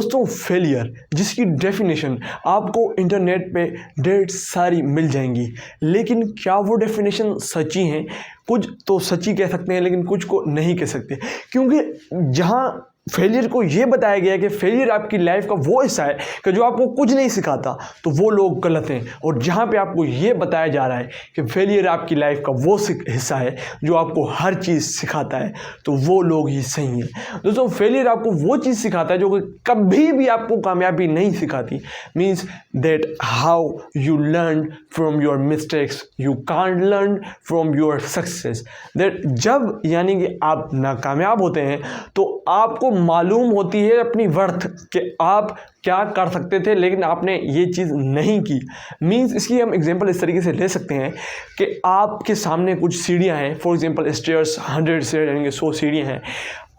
दोस्तों फेलियर जिसकी डेफिनेशन आपको इंटरनेट पे ढेर सारी मिल जाएंगी, लेकिन क्या वो डेफिनेशन सच्ची हैं? कुछ तो सच्ची कह सकते हैं लेकिन कुछ को नहीं कह सकते, क्योंकि जहाँ फेलियर को ये बताया गया है कि फेलियर आपकी लाइफ का वो हिस्सा है कि जो आपको कुछ नहीं सिखाता, तो वो लोग गलत हैं। और जहाँ पे आपको ये बताया जा रहा है कि फेलियर आपकी लाइफ का वो हिस्सा है जो आपको हर चीज़ सिखाता है, तो वो लोग ही सही हैं। दोस्तों फेलियर आपको वो चीज़ सिखाता है जो कि कभी भी आपको कामयाबी नहीं सिखाती। Means that how you learn from your mistakes, you can't learn from your success. That जब यानी कि आप नाकामयाब होते हैं तो आपको मालूम होती है अपनी वर्थ कि आप क्या कर सकते थे लेकिन आपने ये चीज़ नहीं की। मीन्स इसकी हम एग्जांपल इस तरीके से ले सकते हैं कि आपके सामने कुछ सीढ़ियाँ हैं, फॉर एग्जांपल स्टेयर्स 100 से यानी कि 100 सीढ़ियाँ हैं,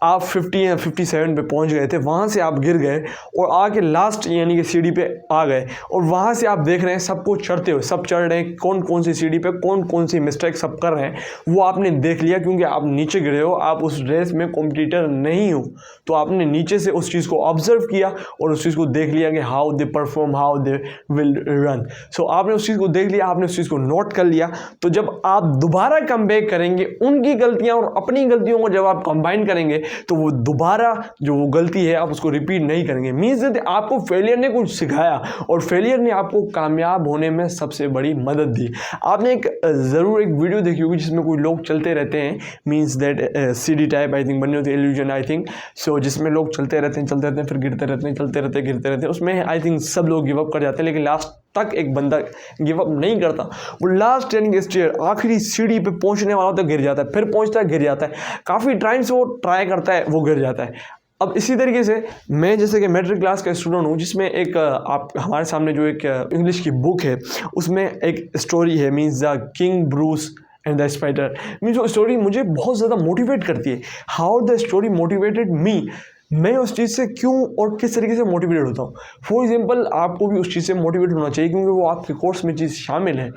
आप 50 या 57 पे पहुंच गए थे, वहाँ से आप गिर गए और आके लास्ट यानी कि सीढ़ी पे आ गए, और वहाँ से आप देख रहे हैं सबको चढ़ते हुए, सब चढ़ रहे हैं, कौन कौन सी सीढ़ी पे कौन कौन सी मिस्टेक सब कर रहे हैं वो आपने देख लिया। क्योंकि आप नीचे गिरे हो, आप उस रेस में कॉम्पिटिटर नहीं हो, तो आपने नीचे से उस चीज़ को ऑब्जर्व किया और उस चीज़ को देख लिया कि how they perform, how they will run. So आपने उस चीज़ को देख लिया, आपने उस चीज़ को नोट कर लिया। तो जब आप दोबारा कम बैक करेंगे, उनकी गलतियाँ और अपनी गलतियों को जब आप कंबाइन करेंगे तो वो दोबारा जो वो गलती है आप उसको रिपीट नहीं करेंगे। मीन्स आपको फेलियर ने कुछ सिखाया और फेलियर ने आपको कामयाब होने में सबसे बड़ी मदद दी। आपने ज़रूर एक वीडियो देखी होगी जिसमें कोई लोग चलते रहते हैं, means that CD type I think बनी होती है, इल्यूजन आई थिंक सो, जिसमें लोग चलते रहते हैं फिर गिरते रहते हैं, चलते रहते हैं गिरते रहते हैं। उसमें आई थिंक सब लोग गिव अप कर जाते हैं, लेकिन लास्ट तक एक बंदा गिव अप नहीं करता। वो लास्ट यानी कि स्टेयर आखिरी सीढ़ी पे पहुंचने वाला होता है, गिर जाता है, फिर पहुंचता है, गिर जाता है, काफ़ी टाइम से वो ट्राई करता है, वो गिर जाता है। अब इसी तरीके से मैं जैसे कि मैट्रिक क्लास का स्टूडेंट हूँ, जिसमें एक आप हमारे सामने जो एक इंग्लिश की बुक है उसमें एक स्टोरी है, means the king Bruce and the spider. Means वो स्टोरी मुझे बहुत ज़्यादा मोटिवेट करती है। How the story motivated me, मैं उस चीज़ से क्यों और किस तरीके से मोटिवेटेड होता हूँ। फॉर एग्जांपल आपको भी उस चीज़ से मोटिवेट होना चाहिए, क्योंकि वो आपके कोर्स में चीज़ शामिल है।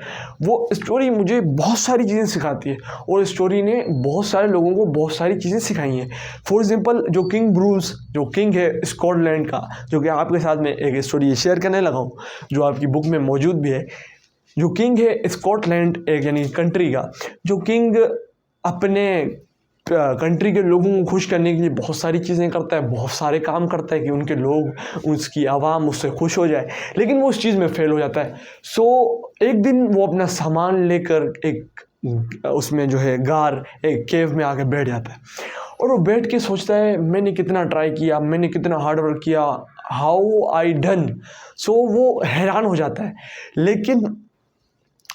वो स्टोरी मुझे बहुत सारी चीज़ें सिखाती है और स्टोरी ने बहुत सारे लोगों को बहुत सारी चीज़ें सिखाई हैं। फॉर एग्जांपल जो किंग ब्रूस, जो किंग है स्कॉटलैंड का, जो कि आपके साथ में एक स्टोरी शेयर करने लगा हूँ जो आपकी बुक में मौजूद भी है। जो किंग है स्कॉटलैंड एक यानी कंट्री का, जो किंग अपने कंट्री के लोगों को खुश करने के लिए बहुत सारी चीज़ें करता है, बहुत सारे काम करता है कि उनके लोग, उसकी आवाम उससे खुश हो जाए, लेकिन वो उस चीज़ में फेल हो जाता है। सो एक दिन वो अपना सामान लेकर एक उसमें जो है गार एक केव में आके बैठ जाता है और वो बैठ के सोचता है मैंने कितना ट्राई किया, मैंने कितना हार्ड वर्क किया, हाउ आई डन। सो वो हैरान हो जाता है, लेकिन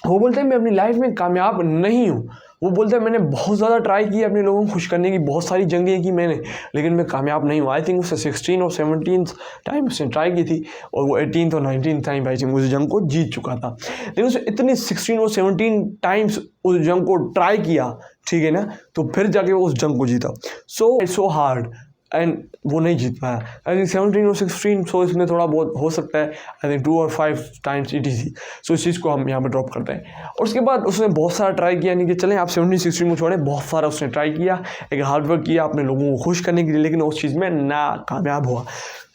वो बोलते हैं मैं अपनी लाइफ में कामयाब नहीं हूँ। वो बोलते हैं मैंने बहुत ज़्यादा ट्राई किया अपने लोगों को खुश करने की, बहुत सारी जंगें की मैंने, लेकिन मैं कामयाब नहीं हूँ। आई थिंक उससे 16 और 17 टाइम उसने ट्राई की थी और वो 18 और 19 टाइम आई थिंक उस जंग को जीत चुका था। लेकिन उसने इतनी 16 और 17 टाइम्स उस जंग को ट्राई किया, ठीक है ना, तो फिर जाके वो उस जंग को जीता। So it's so hard and वो नहीं जीत पाया। आई थिंक 17 और 16, सो इसमें थोड़ा बहुत हो सकता है, आई थिंक 2 और 5 टाइम्स ETC। सो इस चीज़ को हम यहाँ पर ड्रॉप करते हैं। और उसके बाद उसने बहुत सारा ट्राई किया, यानी कि चलें आप 17 16 को छोड़ें, बहुत सारा उसने ट्राई किया, एक हार्ड वर्क किया अपने लोगों को खुश करने के लिए, लेकिन उस चीज़ में नाकामयाब हुआ।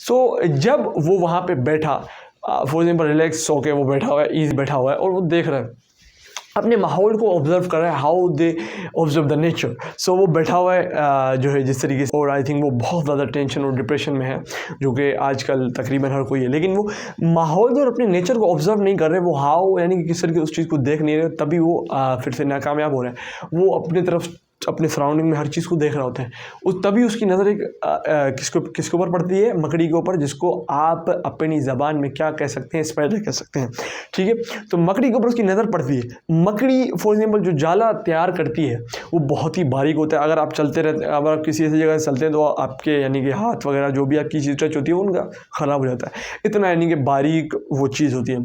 सो जब वो वहाँ पर बैठा, फॉर एग्जाम्पल रिलैक्स होकर वो बैठा हुआ है, ईजी बैठा हुआ है और वो देख रहा है, अपने माहौल को ऑब्जर्व कर रहा है, how they observe the nature. So वो बैठा हुआ है जो है जिस तरीके से, और आई थिंक वो बहुत ज़्यादा टेंशन और डिप्रेशन में है, जो कि आजकल तकरीबन हर कोई है, लेकिन वो माहौल और अपने नेचर को ऑब्जर्व नहीं कर रहे, वो हाउ यानी कि किस तरीके उस चीज़ को देख नहीं रहे, तभी वो फिर से नाकामयाब हो रहे हैं। वो अपनी तरफ अपने सराउंडिंग में हर चीज़ को देख रहा होता है, उस तभी उसकी नज़र एक किसके ऊपर पड़ती है, मकड़ी के ऊपर, जिसको आप अपनी ज़बान में क्या कह सकते हैं, स्पाइडर कह सकते हैं, ठीक है। तो मकड़ी के ऊपर उसकी नज़र पड़ती है। मकड़ी फॉर एग्जाम्पल जो जाला तैयार करती है वो बहुत ही बारीक होता है। अगर आप चलते रहते, अगर आप किसी ऐसी जगह से चलते हैं तो आपके यानी कि हाथ वगैरह जो भी आपकी चीज़ टच होती है उनका ख़राब हो जाता है, इतना यानी कि बारीक वो चीज़ होती है।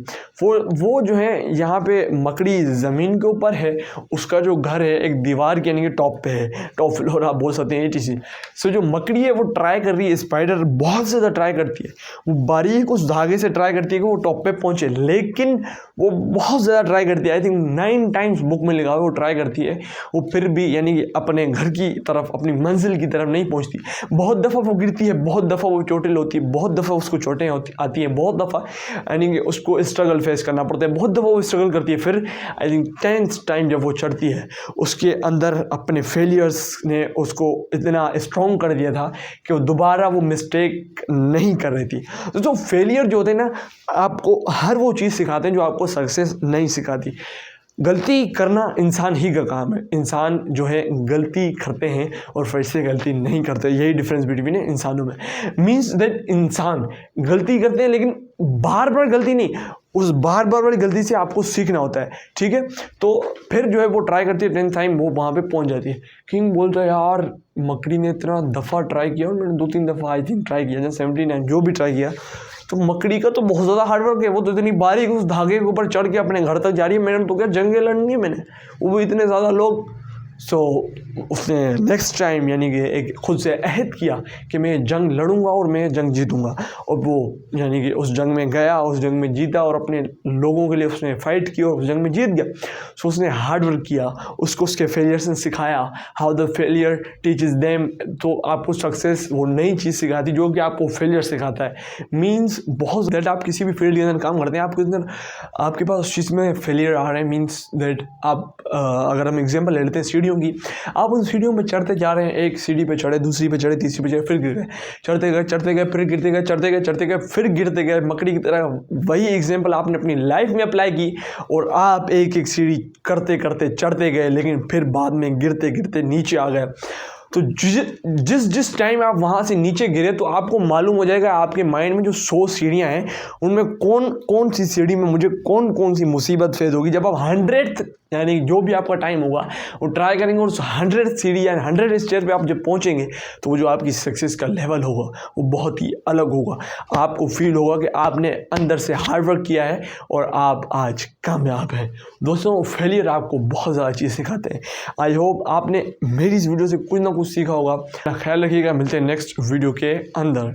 वो जो है यहाँ पे मकड़ी ज़मीन के ऊपर है, उसका जो घर है एक दीवार की यानी कि टॉप पे है, टॉप फ्लोर आप बोल सकते हैं etc। सो जो मकड़ी है वो ट्राई कर रही है, स्पाइडर बहुत ज़्यादा ट्राई करती है, वो बारीक उस धागे से ट्राई करती है कि वो टॉप पे पहुँचे, लेकिन वो बहुत ज़्यादा ट्राई करती है। आई थिंक 9 टाइम्स बुक में लिखा हुआ वो ट्राई करती है, वो फिर भी यानी कि अपने घर की तरफ, अपनी मंजिल की तरफ नहीं पहुँचती। बहुत दफ़ा वो गिरती है, बहुत दफ़ा वो चोटिल होती है, बहुत दफ़ा उसको चोटें आती हैं, बहुत दफ़ा यानी कि उसको स्ट्रगल फेस करना पड़ता है, बहुत दफ़ा वो स्ट्रगल करती है। फिर आई थिंक 10th टाइम जब वो चढ़ती है, उसके अंदर अपने फेलियर्स ने उसको इतना स्ट्रॉन्ग कर दिया था कि वो दोबारा वो मिस्टेक नहीं कर रही थी। तो फेलियर जो होते हैं ना, आपको हर वो चीज़ सिखाते हैं जो आपको सक्सेस नहीं सिखाती। गलती करना इंसान ही का काम है, इंसान जो है गलती करते हैं और फिर से गलती नहीं करते, यही डिफरेंस बिटवीन है इंसानों में। मीन्स दैट इंसान गलती करते हैं लेकिन बार बार गलती नहीं, उस बार बार वाली गलती से आपको सीखना होता है, ठीक है। तो फिर जो है वो ट्राई करती है, 10th टाइम वो वहाँ पे पहुँच जाती है। किंग बोलता है यार मकड़ी ने इतना दफ़ा ट्राई किया और मैंने 2-3 दफ़ा आई थिंक ट्राई किया, 79 जो भी ट्राई किया, तो मकड़ी का तो बहुत ज़्यादा हार्डवर्क है, वो तो इतनी बारीक उस धागे के ऊपर चढ़ के अपने घर तक जा रही है। मैंने तो क्या जंगें लड़नी है मैंने, वो भी इतने ज़्यादा लोग। सो उसने नेक्स्ट टाइम यानी कि एक खुद से अहद किया कि मैं जंग लड़ूंगा और मैं जंग जीतूंगा, और वो यानी कि उस जंग में गया, उस जंग में जीता और अपने लोगों के लिए उसने फ़ाइट की और उस जंग में जीत गया। सो उसने हार्ड वर्क किया, उसको उसके फेलियर्स ने सिखाया how the failure teaches them. तो आपको सक्सेस वो नई चीज़ सिखाती जो कि आपको फेलियर सिखाता है। मीन्स बहुत दैट आप किसी भी फील्ड के अंदर काम करते हैं, आपके अंदर आपके पास उस चीज़ में फेलियर आ रहा है, मीन्स दैट आप अगर हम एग्जाम्पल ले लेते हैं सीढ़ियों की, आप उन सीढ़ियों में चढ़ते जा रहे हैं, एक सीढ़ी पे चढ़े, दूसरी पे चढ़े, तीसरी पे चढ़े, फिर गिर गए, चढ़ते गए फिर गिरते गए, चढ़ते गए फिर गिरते गए, मकड़ी की तरह। वही एग्जाम्पल आपने अपनी लाइफ में अप्लाई की और आप एक एक सीढ़ी करते करते चढ़ते गए, लेकिन फिर बाद में गिरते गिरते नीचे आ गए। तो जिस टाइम आप वहाँ से नीचे गिरे तो आपको मालूम हो जाएगा आपके माइंड में जो 100 सीढ़ियाँ हैं उनमें कौन कौन सी सीढ़ी में मुझे कौन कौन सी मुसीबत फेस होगी। जब आप 100th यानी जो भी आपका टाइम होगा वो ट्राई करेंगे और उस 100th सीढ़ी या 100th स्टेज पे आप जब पहुँचेंगे तो वो जो आपकी सक्सेस का लेवल होगा वो बहुत ही अलग होगा। आपको फील होगा कि आपने अंदर से हार्ड वर्क किया है और आप आज कामयाब हैं। दोस्तों फेलियर आपको बहुत ज़्यादा चीज़ सिखाते हैं। आई होप आपने मेरी इस वीडियो से कुछ ना कुछ सीखा होगा। ख्याल रखिएगा, मिलते हैं नेक्स्ट वीडियो के अंदर।